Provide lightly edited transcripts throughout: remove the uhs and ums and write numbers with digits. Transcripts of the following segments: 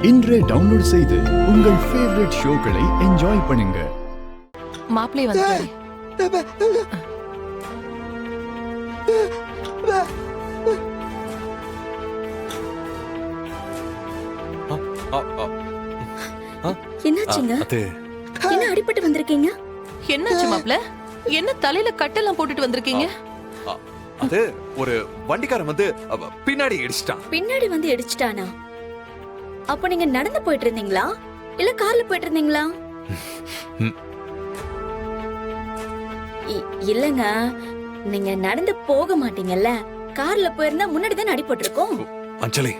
இன்றே டவுன்லோட் செய்து உங்கள் ஃபேவரட் ஷோக்களை என்ஜாய் பண்ணுங்க. மாப்பிளை வந்துட்டாரு. என்னாச்சுங்க? என்ன அடிபட்டு வந்திருக்கீங்க? என்னாச்சு மாப்பிள? என்ன தலையில கட்டெல்லாம் போட்டுட்டு வந்திருக்கீங்க? அது ஒரு வண்டிக்காரன் வந்து பின்னாடி இடிச்சிட்டான். பின்னாடி வந்து இடிச்சிட்டானா? அப்ப நீங்க நடந்து போயிட்டு இருந்தீங்களா இல்ல கார்ல போயிட்டு இருந்தீங்களா? இல்லங்க, நீங்க நடந்து போக மாட்டீங்கல்ல, கார்ல போயிருந்தா முன்னாடி தான் அடிபட்டு இருக்கும். அஞ்சலி,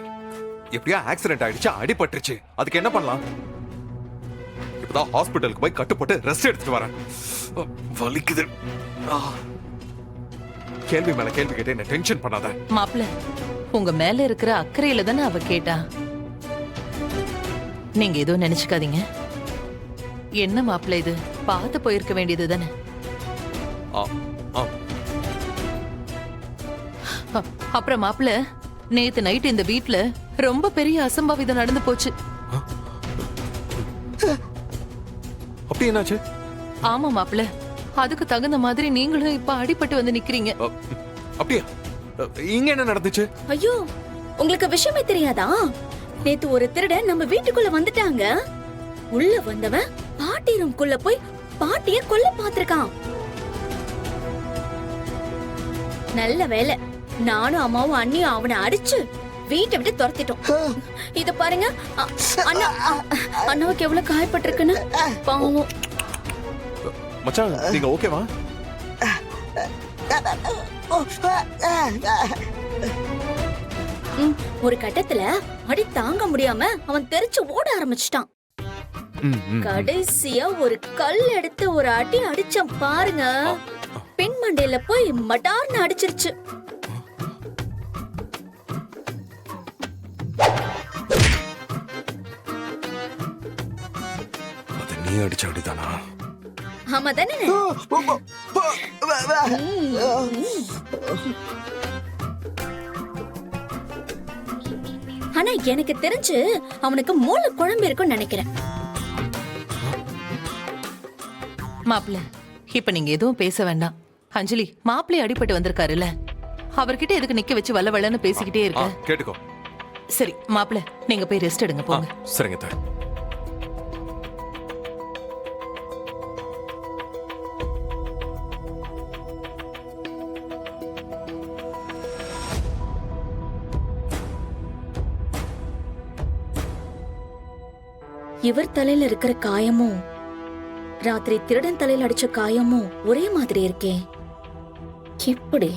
எப்படியா ஆக்சிடென்ட் ஆயிடுச்சு, அடிபட்டுருச்சு, அதுக்கு என்ன பண்ணலாம்? இப்பதான் ஹாஸ்பிடலுக்கு போய் கட்டுப்பட்டு ரெஸ்ட் எடுத்துட்டு வரேன். வலிக்குது. கேள்வி மேல கேள்வி கேட்டு என்ன டென்ஷன் பண்ணாத. மாப்பிள, உங்க மேல இருக்கிற அக்கறையில தானே அவ கேட்டா. நீங்க எதுவும் நினைச்சுக்காதீங்க. என்ன மாப்பிள, இது பார்த்து போயிருக்க வேண்டியது தானே. அப்புறம் மாப்பிள, நேத்து நைட் இந்த வீட்ல ரொம்ப பெரிய அசம்பாவிதம் நடந்து போச்சு. அப்படி என்னாச்சு? ஆமா மாப்பிள, அதுக்கு தகுந்த மாதிரி நீங்களும் இப்ப அடிபட்டு வந்து நிக்கிறீங்க. அப்படியா? இங்க என்ன நடந்துச்சு? ஐயோ, உங்களுக்கு விஷயமே தெரியாதா? நேத்து ஒரு திருடன் நம்ம வீட்டுக்குள்ள வந்துட்டாங்க. உள்ள வந்தவன் பாட்டி ரூம்குள்ள போய் பாட்டிய கொல்ல பாத்திருக்கான். நல்ல வேலை, நானும் அம்மாவும் அண்ணியும் அவனை அடிச்சு வீட்டை விட்டு துரத்திட்டோம். இத பாருங்க, அண்ணா அண்ணாவுக்கு எவ்வளவு காயப்பட்டிருக்குன்னு பாவம். மச்சான், நீங்க ஓகேவா? ஒரு கட்டத்துல அடி தாங்க முடியாம அவன் தெரிச்சு ஓட ஆரம்பிச்சிட்டான். கடைசியா ஒரு கல் எடுத்து ஒரு அடி அடிச்சான் பாருங்க. பின் மண்டையில போய் மடார்னு அடிச்சிருச்சு. அது நீ அடிச்ச அடிதானா? ஆமா தானே? ஆனா எனக்கு தெரிஞ்சு அவனுக்கு மூளை குழம்பு இருக்கும்னு நினைக்கிறேன். மாப்பிள, இப்ப நீங்க எதுவும் பேச வேண்டாம். அஞ்சலி, மாப்பிளை அடிபட்டு வந்திருக்காருல்ல, அவர்கிட்ட எதுக்கு நிக்க வச்சு வல்ல வல்லன்னு பேசிக்கிட்டே இருக்க? கேட்டுக்கோ. சரி மாப்பிள, நீங்க போய் ரெஸ்ட் எடுங்க, போங்க. சரிங்க தா. இவர் தலையில இருக்கிற காயமும் ராத்திரி திருடன் தலையில அடிச்ச காயமும் ஒரே மாதிரி இருக்கே. இப்படி